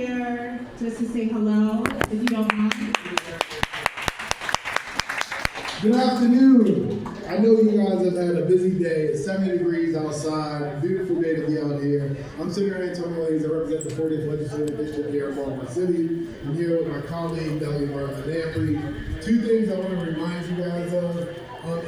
here just to say hello, if you don't mind. Good afternoon. I know you guys have had a busy day. It's 70 degrees outside. Beautiful day to be out here. I'm Senator Antonio Hayes. I represent the 40th Legislative District here in Baltimore City. I'm here with my colleague, Delegate Martha Lamprey. Two things I want to remind you guys of.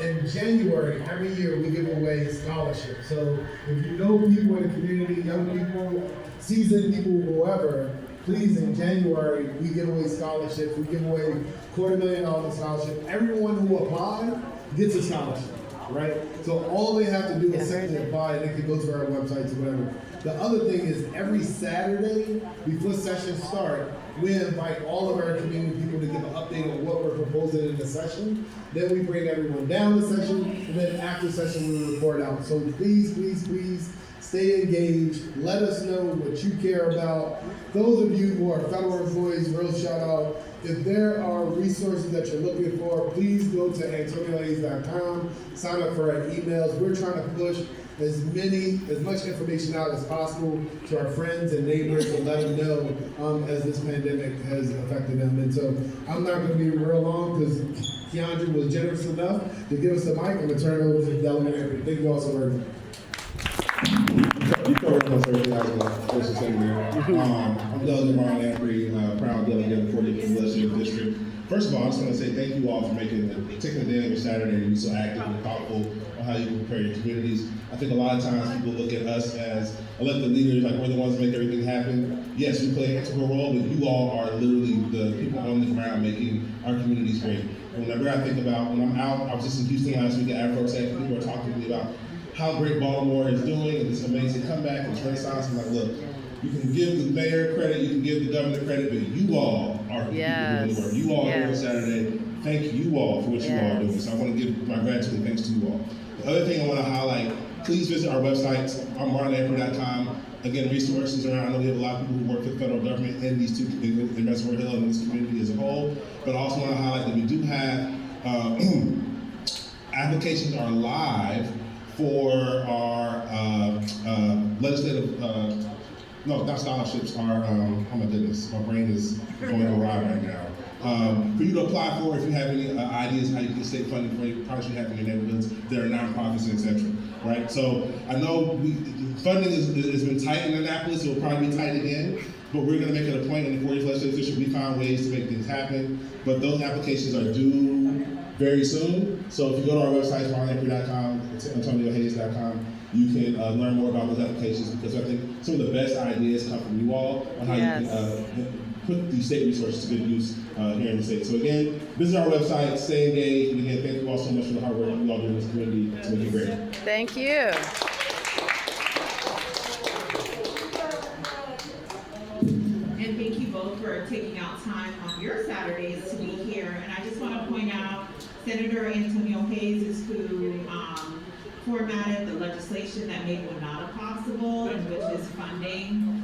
In January, every year, we give away scholarships. So if you know people in the community, young people, seasoned people, whoever, please, in January, we give away scholarships. We give away $250,000 in scholarship. Everyone who applies gets a scholarship, right? So all they have to do is simply apply, and they can go to our websites or whatever. The other thing is every Saturday before sessions start, we invite all of our community people to give an update on what we're proposing in the session. Then we bring everyone down the session, and then after session we report out. So please, please, please stay engaged. Let us know what you care about. Those of you who are federal employees, real shout out. If there are resources that you're looking for, please go to AntonioHayes.com, sign up for our emails. We're trying to push as much information out as possible to our friends and neighbors to let them know as this pandemic has affected them. And so I'm not going to be real long because Keandra was generous enough to give us the mic. I'm going to turn it over to Delegate Lamprey. Thank you all so very much. You covered almost everything I was supposed to say there. I'm Delegate Martha Lamprey, proud delegate of the 40th Legislative District. First of all, I just want to say thank you all for taking the day of your Saturday to be so active and thoughtful on how you can prepare your communities. I think a lot of times people look at us as elected leaders, like we're the ones that make everything happen. Yes, we play an integral role, but you all are literally the people on the ground making our communities great. Whenever I think about when I'm out, I was just in Houston last week at AfroTech, people are talking to me about how great Baltimore is doing and this amazing comeback and renaissance. I'm like, look, you can give the mayor credit, you can give the governor credit, but you all are the people doing the work. You all here on Saturday. Thank you all for what you all are doing. So I want to give my gratitude and thanks to you all. The other thing I want to highlight, please visit our websites, marthalamprey.com. Again, resources around. I know we have a lot of people who work for the federal government in these two, in Reservoir Hill and this community as a whole. But I also want to highlight that we do have applications are live for our legislative, no, not scholarships, our, oh my goodness, my brain is going awry right now. For you to apply for, if you have any ideas how you can get state funding for any projects you have in your neighborhoods, there are nonprofits, etc. Right? So I know funding has been tight in Annapolis, it will probably be tight again, but we're going to make it a point in the 40th Legislative District. We found ways to make things happen, but those applications are due very soon. So if you go to our website, marthalamprey.com, AntonioHayes.com, you can learn more about those applications because I think some of the best ideas come from you all on how you can put these state resources to good use here in the state. So again, visit our website, stay engaged, and again, thank you all so much for the hard work you all do in this community to make it great. Thank you. And thank you both for taking out time on your Saturdays to be here. And I just want to point out, Senator Antonio Hayes is who formatted the legislation that made WNOTA possible, and which is funding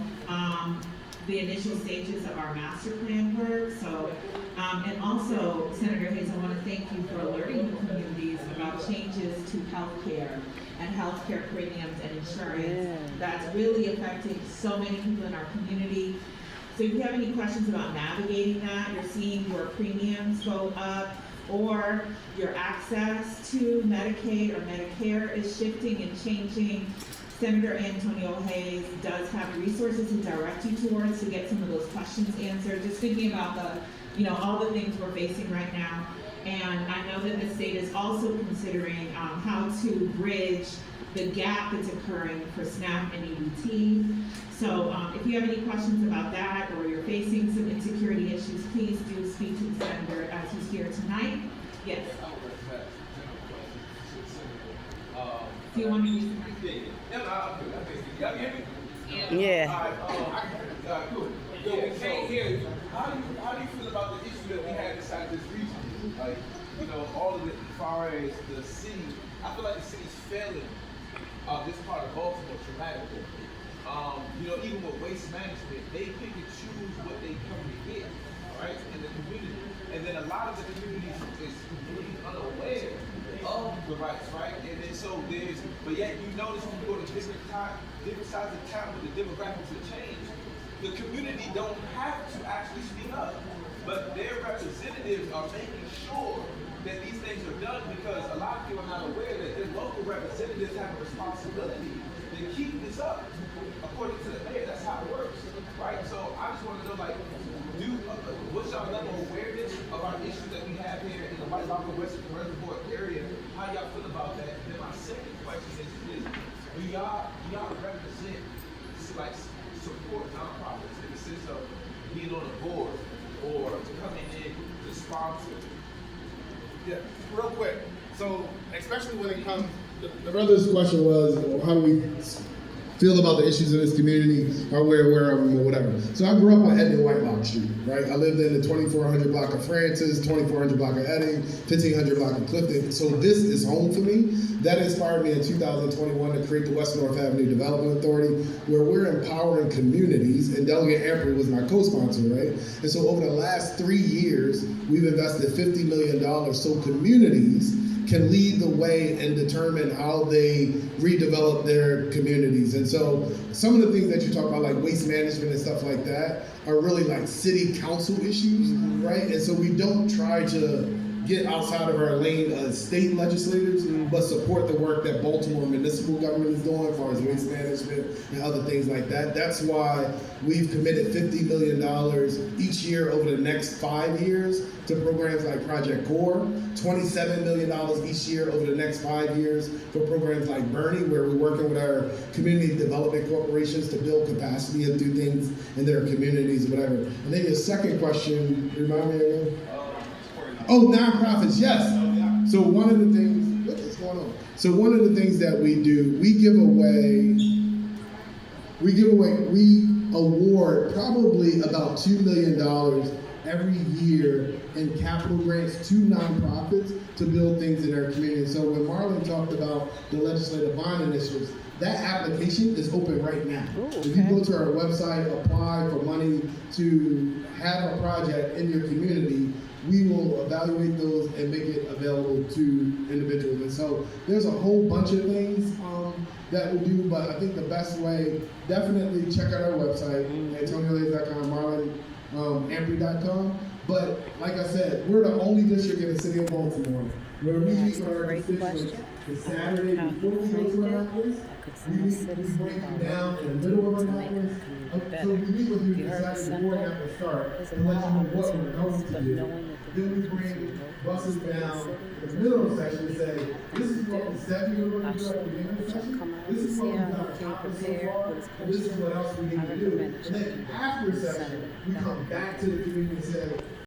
the initial stages of our master plan work. So, and also, Senator Hayes, I want to thank you for alerting the communities about changes to healthcare and healthcare premiums and insurance. That's really affecting so many people in our community. So if you have any questions about navigating that, you're seeing your premiums go up, or your access to Medicaid or Medicare is shifting and changing, Senator Antonio Hayes does have resources to direct you towards to get some of those questions answered. Just thinking about the, all the things we're facing right now. And I know that the state is also considering how to bridge the gap that's occurring for SNAP and EBT. So if you have any questions about that, or you're facing some insecurity issues, please do speak to the senator as he's here tonight. Yes. Do you want me to use the mic? Y'all hear me? Yeah. Good. So we can't hear you. How do you feel about the issue that we had inside this region? Like, all of it as far as the city. I feel like the city's failing this part of Baltimore dramatically. Even with waste management, they pick and choose what they come to get, right, in the community. And then a lot of the community is completely unaware of the rights, right? And then so but yet you notice when you go to different sides of town with the demographics have changed, the community don't have to actually speak up, but their representatives are making sure that these things are done, because a lot of people are not aware that their local representatives have a responsibility to keep this up. According to the mayor, that's how it works, right? So I just want to know, like, what's our level of awareness of our issues that we have here in the White Rock Western Reservoir area? How y'all feel about that? And then my second question is do y'all represent, like, support nonprofits in the sense of being on the board or coming in to sponsor? Yeah, real quick. So, especially when it comes, the brother's question was, how do we feel about the issues in this community, or where of them, or whatever. So I grew up on Edmund Whitelock Street, right? I lived in the 2400 block of Francis, 2400 block of Edding, 1500 block of Clifton. So this is home for me. That inspired me in 2021 to create the West North Avenue Development Authority, where we're empowering communities, and Delegate Ampry was my co-sponsor, right? And so over the last 3 years, we've invested $50 million so communities can lead the way and determine how they redevelop their communities. And so some of the things that you talk about, like waste management and stuff like that, are really like city council issues, right? And so we don't try to get outside of our lane as state legislators, but support the work that Baltimore municipal government is doing as far as waste management and other things like that. That's why we've committed $50 million each year over the next 5 years to programs like Project Core, $27 million each year over the next 5 years for programs like Bernie, where we're working with our community development corporations to build capacity and do things in their communities, whatever. And then your second question, remind me again? Oh, nonprofits, yes. So one of the things, what is going on? So one of the things that we do, we award probably about $2 million every year in capital grants to nonprofits to build things in their community. So when Marlon talked about the legislative bond initiatives, that application is open right now. If you go to our website, apply for money to have a project in your community, we will evaluate those and make it available to individuals. And so there's a whole bunch of things that we'll do, but I think the best way, definitely check out our website, AntonioHayes.com, MarlonAmpry.com. But like I said, we're the only district in the city of Baltimore where we meet with our constituents the Saturday before we go to our hours. We break you down in the middle of our hours. So we meet with you the Saturday before and after start to let you know what we're going to do. Then we bring buses down in the middle of the session and say, this is what we said we were going to do at the beginning of the session. This is what we've got accomplished so far. And this is what else we need to do. And then after the session, we come back to the community and say,